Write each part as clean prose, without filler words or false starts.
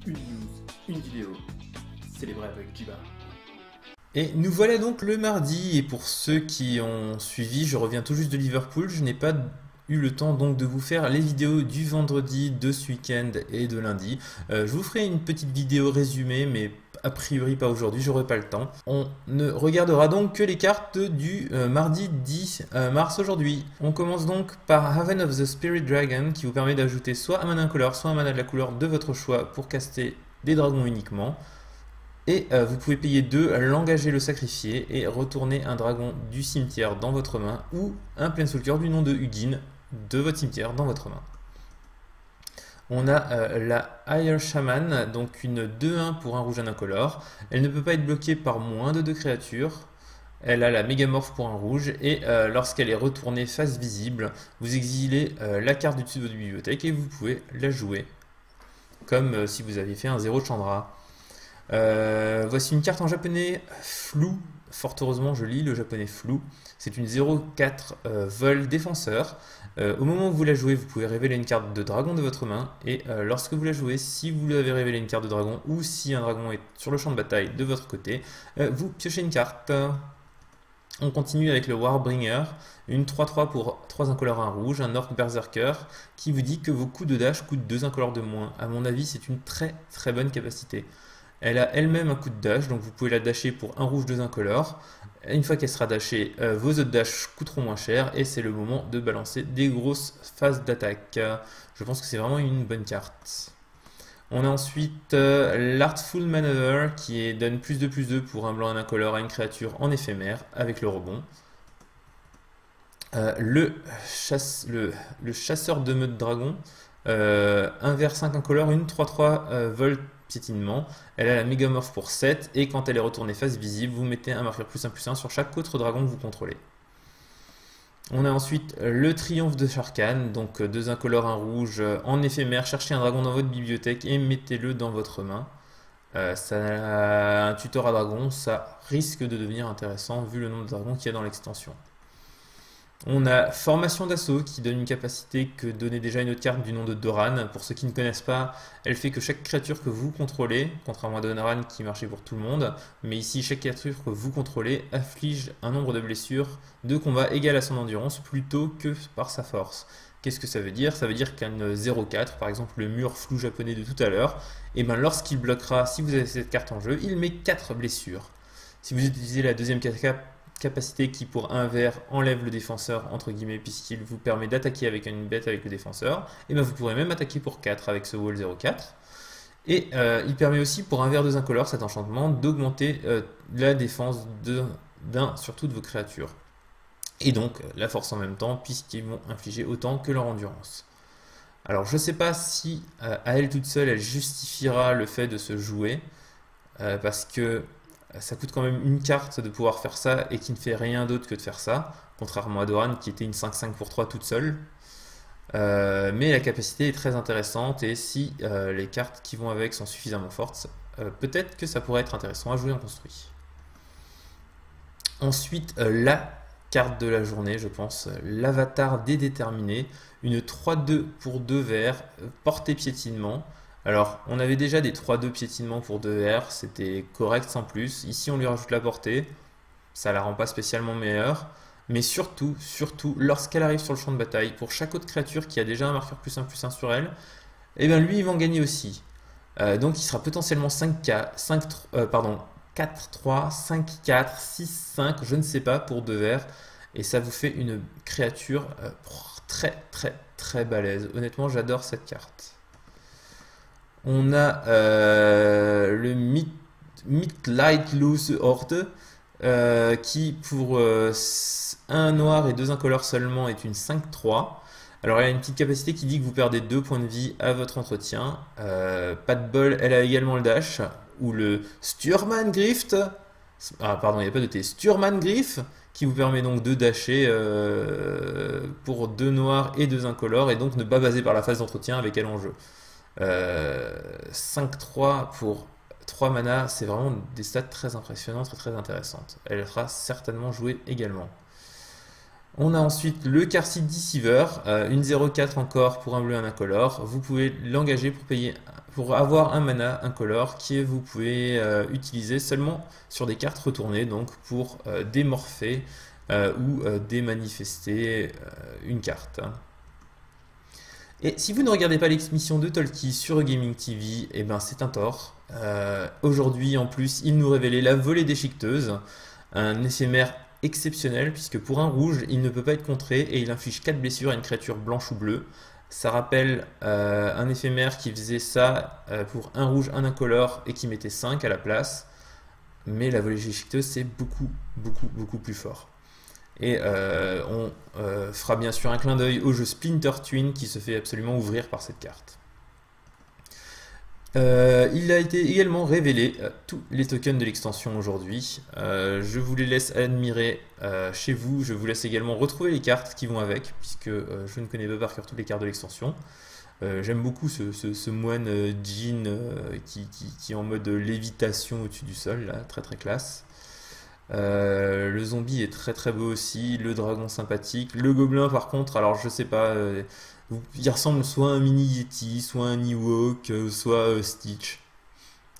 une news, une vidéo, célébrée avec Jiba. Et nous voilà donc le mardi, et pour ceux qui ont suivi, je reviens tout juste de Liverpool, je n'ai pas eu le temps donc de vous faire les vidéos du vendredi, de ce week-end et de lundi. Je vous ferai une petite vidéo résumée, mais a priori pas aujourd'hui, j'aurai pas le temps. On ne regardera donc que les cartes du mardi 10 mars aujourd'hui. On commence donc par Haven of the Spirit Dragon, qui vous permet d'ajouter soit un mana incolore, soit un mana de la couleur de votre choix pour caster des dragons uniquement. Et vous pouvez payer 2, l'engager, le sacrifier et retourner un dragon du cimetière dans votre main ou un Planeswalker du nom de Hugin de votre cimetière dans votre main. On a la Higher Shaman, donc une 2-1 pour un rouge et un incolore. Elle ne peut pas être bloquée par moins de 2 créatures. Elle a la Mégamorph pour un rouge et lorsqu'elle est retournée face visible, vous exilez la carte du dessus de votre bibliothèque et vous pouvez la jouer comme si vous aviez fait un 0 Chandra. Voici une carte en japonais flou, fort heureusement je lis le japonais flou. C'est une 0-4 vol défenseur. Au moment où vous la jouez, vous pouvez révéler une carte de dragon de votre main, et lorsque vous la jouez, si vous avez révélé une carte de dragon ou si un dragon est sur le champ de bataille de votre côté, vous piochez une carte. On continue avec le Warbringer, une 3-3 pour 3 incolores, un rouge, un orc berserker qui vous dit que vos coups de dash coûtent 2 incolores de moins. À mon avis, c'est une très très bonne capacité. Elle a elle-même un coup de dash, donc vous pouvez la dasher pour un rouge, 2 incolores. Une fois qu'elle sera dashée, vos autres dashs coûteront moins cher et c'est le moment de balancer des grosses phases d'attaque. Je pense que c'est vraiment une bonne carte. On a ensuite l'Artful Maneuver qui donne +2/+2 pour un blanc et un incolore à une créature en éphémère avec le rebond. Le chasseur de meute dragon, 1 vert 5 incolore, une 3-3 vol piétinement. Elle a la Mégamorph pour 7 et quand elle est retournée face visible, vous mettez un marqueur +1/+1 sur chaque autre dragon que vous contrôlez. On a ensuite le Triomphe de Sharkan, donc 2 incolores, un rouge en éphémère. Cherchez un dragon dans votre bibliothèque et mettez-le dans votre main. Ça a un tuteur à dragon, ça risque de devenir intéressant vu le nombre de dragons qu'il y a dans l'extension. On a Formation d'assaut qui donne une capacité que donnait déjà une autre carte du nom de Doran. Pour ceux qui ne connaissent pas, elle fait que chaque créature que vous contrôlez, contrairement à Doran qui marchait pour tout le monde, mais ici chaque créature que vous contrôlez afflige un nombre de blessures de combat égal à son endurance plutôt que par sa force. Qu'est-ce que ça veut dire? Ça veut dire qu'un 0-4, par exemple le mur flou japonais de tout à l'heure, et ben lorsqu'il bloquera, si vous avez cette carte en jeu, il met 4 blessures. Si vous utilisez la deuxième capacité qui pour un vert enlève le défenseur entre guillemets puisqu'il vous permet d'attaquer avec une bête avec le défenseur, et bien vous pourrez même attaquer pour 4 avec ce wall 0-4. Et il permet aussi pour un vert 2 incolore cet enchantement d'augmenter la défense d'un surtout de vos créatures. Et donc la force en même temps puisqu'ils vont infliger autant que leur endurance. Alors je ne sais pas si à elle toute seule elle justifiera le fait de se jouer parce que ça coûte quand même une carte de pouvoir faire ça et qui ne fait rien d'autre que de faire ça, contrairement à Doran qui était une 5-5 pour 3 toute seule. Mais la capacité est très intéressante et si les cartes qui vont avec sont suffisamment fortes, peut-être que ça pourrait être intéressant à jouer en construit. Ensuite, la carte de la journée, je pense, l'avatar dédéterminé, une 3-2 pour 2 verts, portée piétinement. Alors, on avait déjà des 3-2 piétinement pour 2 verts, c'était correct sans plus. Ici, on lui rajoute la portée, ça la rend pas spécialement meilleure. Mais surtout, lorsqu'elle arrive sur le champ de bataille, pour chaque autre créature qui a déjà un marqueur +1/+1 sur elle, et bien lui, il va en gagner aussi. Donc, il sera potentiellement 4-3, 5-4, 6-5, je ne sais pas, pour 2 verts. Et ça vous fait une créature très balèze. Honnêtement, j'adore cette carte. On a le Myth-Light Loose Horde qui pour 1 noir et 2 incolores seulement est une 5-3. Alors elle a une petite capacité qui dit que vous perdez 2 points de vie à votre entretien. Pas de bol, elle a également le dash ou le Sturman Grift. Ah pardon, il n'y a pas de T. Sturman Griff qui vous permet donc de dasher pour 2 noirs et 2 incolores et donc ne pas baser par la phase d'entretien avec elle en jeu. 5-3 pour 3 mana, c'est vraiment des stats très impressionnantes et très intéressantes. Elle sera certainement jouée également. On a ensuite le Carcid Deceiver, une 0-4 encore pour un bleu et un incolore. Vous pouvez l'engager pour payer pour avoir un mana incolore qui vous pouvez utiliser seulement sur des cartes retournées, donc pour démorpher ou démanifester une carte. Et si vous ne regardez pas l'émission de Tolki sur Gaming TV, eh ben c'est un tort. Aujourd'hui en plus, il nous révélait la volée déchiqueteuse, un éphémère exceptionnel puisque pour un rouge, il ne peut pas être contré et il inflige 4 blessures à une créature blanche ou bleue. Ça rappelle un éphémère qui faisait ça pour un rouge, un incolore et qui mettait 5 à la place. Mais la volée déchiqueteuse, c'est beaucoup plus fort. Et on fera bien sûr un clin d'œil au jeu Splinter Twin qui se fait absolument ouvrir par cette carte. Il a été également révélé tous les tokens de l'extension aujourd'hui. Je vous les laisse admirer chez vous. Je vous laisse également retrouver les cartes qui vont avec, puisque je ne connais pas par cœur toutes les cartes de l'extension. J'aime beaucoup ce moine Jean qui est en mode lévitation au-dessus du sol, là, très classe. Le zombie est très beau aussi, le dragon sympathique, le gobelin par contre, alors je sais pas, il ressemble soit à un mini Yeti, soit à un Ewok, soit Stitch,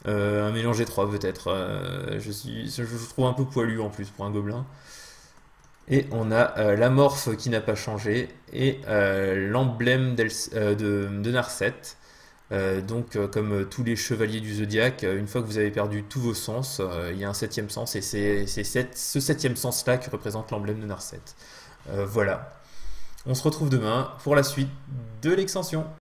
un mélange des trois peut-être. Je trouve un peu poilu en plus pour un gobelin. Et on a l'amorphe qui n'a pas changé et l'emblème de Narset. Donc comme tous les chevaliers du zodiaque, une fois que vous avez perdu tous vos sens, il y a un 7e sens et c'est ce 7e sens là qui représente l'emblème de Narset. Voilà, on se retrouve demain pour la suite de l'extension.